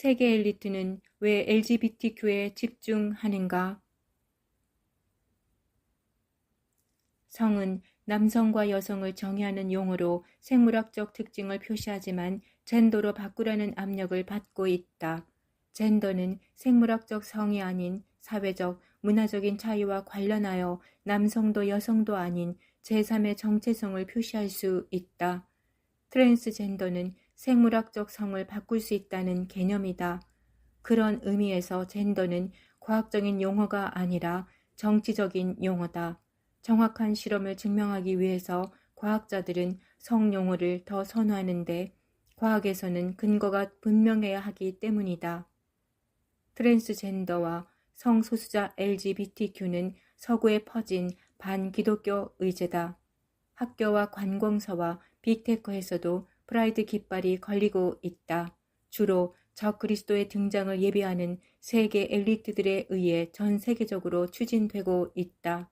세계 엘리트는 왜 LGBTQ에 집중하는가? 성은 남성과 여성을 정의하는 용어로 생물학적 특징을 표시하지만 젠더로 바꾸라는 압력을 받고 있다. 젠더는 생물학적 성이 아닌 사회적, 문화적인 차이와 관련하여 남성도 여성도 아닌 제3의 정체성을 표시할 수 있다. 트랜스젠더는 생물학적 성을 바꿀 수 있다는 개념이다. 그런 의미에서 젠더는 과학적인 용어가 아니라 정치적인 용어다. 정확한 실험을 증명하기 위해서 과학자들은 성 용어를 더 선호하는데 과학에서는 근거가 분명해야 하기 때문이다. 트랜스젠더와 성소수자 LGBTQ는 서구에 퍼진 반기독교 의제다. 학교와 관공서와 빅테크에서도 프라이드 깃발이 걸리고 있다. 주로 적그리스도의 등장을 예비하는 세계 엘리트들에 의해 전 세계적으로 추진되고 있다.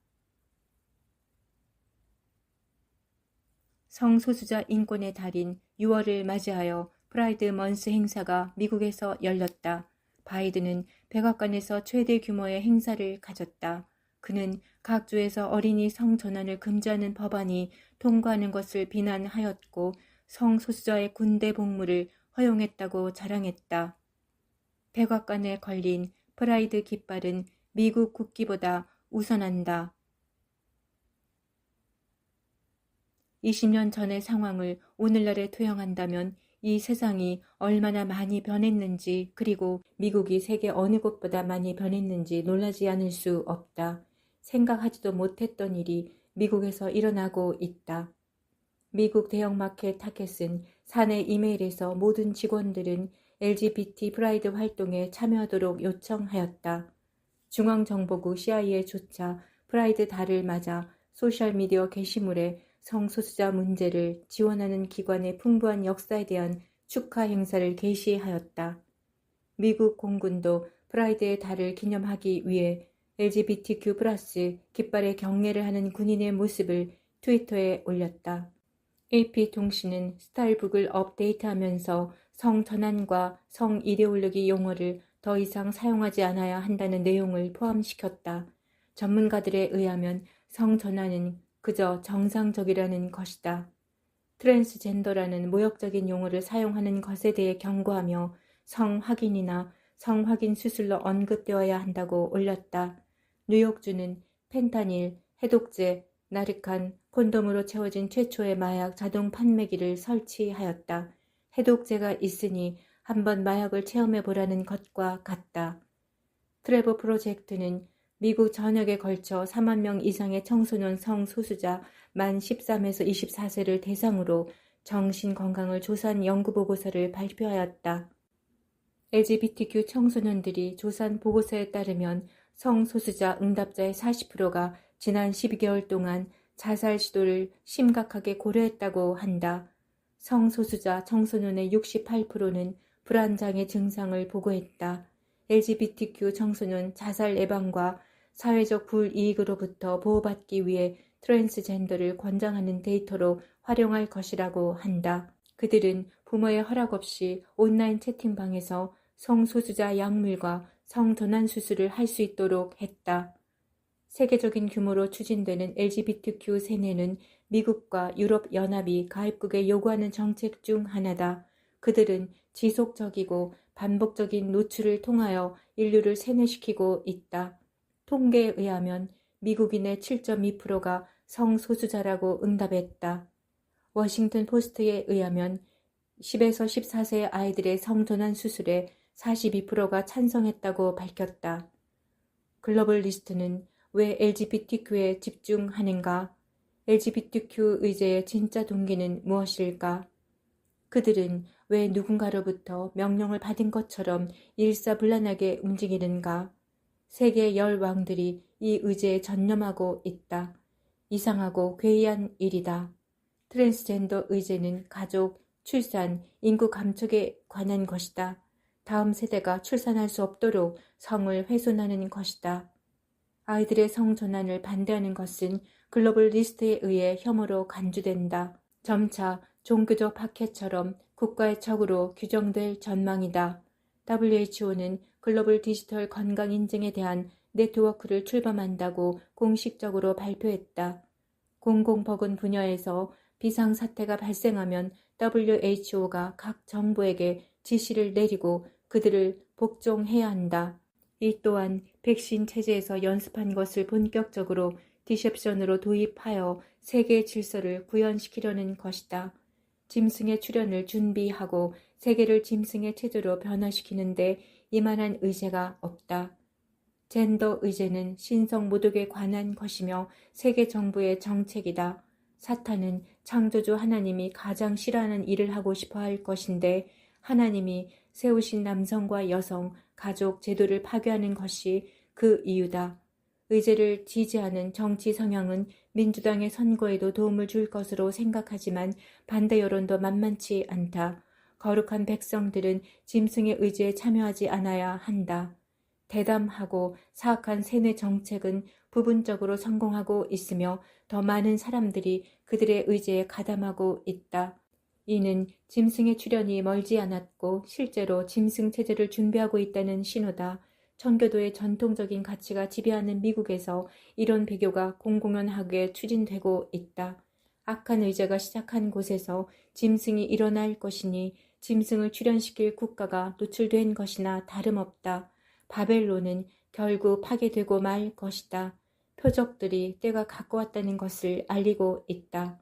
성소수자 인권의 달인 6월을 맞이하여 프라이드 먼스 행사가 미국에서 열렸다. 바이든은 백악관에서 최대 규모의 행사를 가졌다. 그는 각 주에서 어린이 성전환을 금지하는 법안이 통과하는 것을 비난하였고 성소수자의 군대 복무를 허용했다고 자랑했다. 백악관에 걸린 프라이드 깃발은 미국 국기보다 우선한다. 20년 전의 상황을 오늘날에 투영한다면 이 세상이 얼마나 많이 변했는지 그리고 미국이 세계 어느 곳보다 많이 변했는지 놀라지 않을 수 없다. 생각하지도 못했던 일이 미국에서 일어나고 있다. 미국 대형마켓 타겟은 사내 이메일에서 모든 직원들은 LGBT 프라이드 활동에 참여하도록 요청하였다. 중앙정보국 CIA조차 프라이드 달을 맞아 소셜미디어 게시물에 성소수자 문제를 지원하는 기관의 풍부한 역사에 대한 축하 행사를 게시하였다. 미국 공군도 프라이드의 달을 기념하기 위해 LGBTQ+ 깃발에 경례를 하는 군인의 모습을 트위터에 올렸다. AP통신은 스타일북을 업데이트하면서 성전환과 성이데올로기 용어를 더 이상 사용하지 않아야 한다는 내용을 포함시켰다. 전문가들에 의하면 성전환은 그저 정상적이라는 것이다. 트랜스젠더라는 모욕적인 용어를 사용하는 것에 대해 경고하며 성확인이나 성확인 수술로 언급되어야 한다고 올렸다. 뉴욕주는 펜타닐, 해독제, 나르칸, 콘돔으로 채워진 최초의 마약 자동 판매기를 설치하였다. 해독제가 있으니 한번 마약을 체험해보라는 것과 같다. 트레버 프로젝트는 미국 전역에 걸쳐 4만 명 이상의 청소년 성소수자 만 13에서 24세를 대상으로 정신건강을 조사한 연구보고서를 발표하였다. LGBTQ 청소년들이 조사한 보고서에 따르면 성소수자 응답자의 40%가 지난 12개월 동안 자살 시도를 심각하게 고려했다고 한다. 성소수자 청소년의 68%는 불안장애 증상을 보고했다. LGBTQ 청소년 자살 예방과 사회적 불이익으로부터 보호받기 위해 트랜스젠더를 권장하는 데이터로 활용할 것이라고 한다. 그들은 부모의 허락 없이 온라인 채팅방에서 성소수자 약물과 성전환 수술을 할 수 있도록 했다. 세계적인 규모로 추진되는 LGBTQ 세뇌는 미국과 유럽연합이 가입국에 요구하는 정책 중 하나다. 그들은 지속적이고 반복적인 노출을 통하여 인류를 세뇌시키고 있다. 통계에 의하면 미국인의 7.2%가 성소수자라고 응답했다. 워싱턴 포스트에 의하면 10에서 14세 아이들의 성전환 수술에 42%가 찬성했다고 밝혔다. 글로벌 리스트는 왜 LGBTQ에 집중하는가? LGBTQ 의제의 진짜 동기는 무엇일까? 그들은 왜 누군가로부터 명령을 받은 것처럼 일사불란하게 움직이는가? 세계 10왕들이 이 의제에 전념하고 있다. 이상하고 괴이한 일이다. 트랜스젠더 의제는 가족, 출산, 인구 감축에 관한 것이다. 다음 세대가 출산할 수 없도록 성을 훼손하는 것이다. 아이들의 성전환을 반대하는 것은 글로벌 리스트에 의해 혐오로 간주된다. 점차 종교적 박해처럼 국가의 적으로 규정될 전망이다. WHO는 글로벌 디지털 건강 인증에 대한 네트워크를 출범한다고 공식적으로 발표했다. 공공보건 분야에서 비상사태가 발생하면 WHO가 각 정부에게 지시를 내리고 그들을 복종해야 한다. 이 또한 백신 체제에서 연습한 것을 본격적으로 디셉션으로 도입하여 세계 질서를 구현시키려는 것이다. 짐승의 출현을 준비하고 세계를 짐승의 체제로 변화시키는데 이만한 의제가 없다. 젠더 의제는 신성 모독에 관한 것이며 세계 정부의 정책이다. 사탄은 창조주 하나님이 가장 싫어하는 일을 하고 싶어 할 것인데 하나님이 세우신 남성과 여성, 가족 제도를 파괴하는 것이 그 이유다. 의제를 지지하는 정치 성향은 민주당의 선거에도 도움을 줄 것으로 생각하지만 반대 여론도 만만치 않다. 거룩한 백성들은 짐승의 의지에 참여하지 않아야 한다. 대담하고 사악한 세뇌 정책은 부분적으로 성공하고 있으며 더 많은 사람들이 그들의 의지에 가담하고 있다. 이는 짐승의 출현이 멀지 않았고 실제로 짐승 체제를 준비하고 있다는 신호다. 청교도의 전통적인 가치가 지배하는 미국에서 이런 배교가 공공연하게 추진되고 있다. 악한 의제가 시작한 곳에서 짐승이 일어날 것이니 짐승을 출현시킬 국가가 노출된 것이나 다름없다. 바벨론은 결국 파괴되고 말 것이다. 표적들이 때가 가까웠다는 것을 알리고 있다.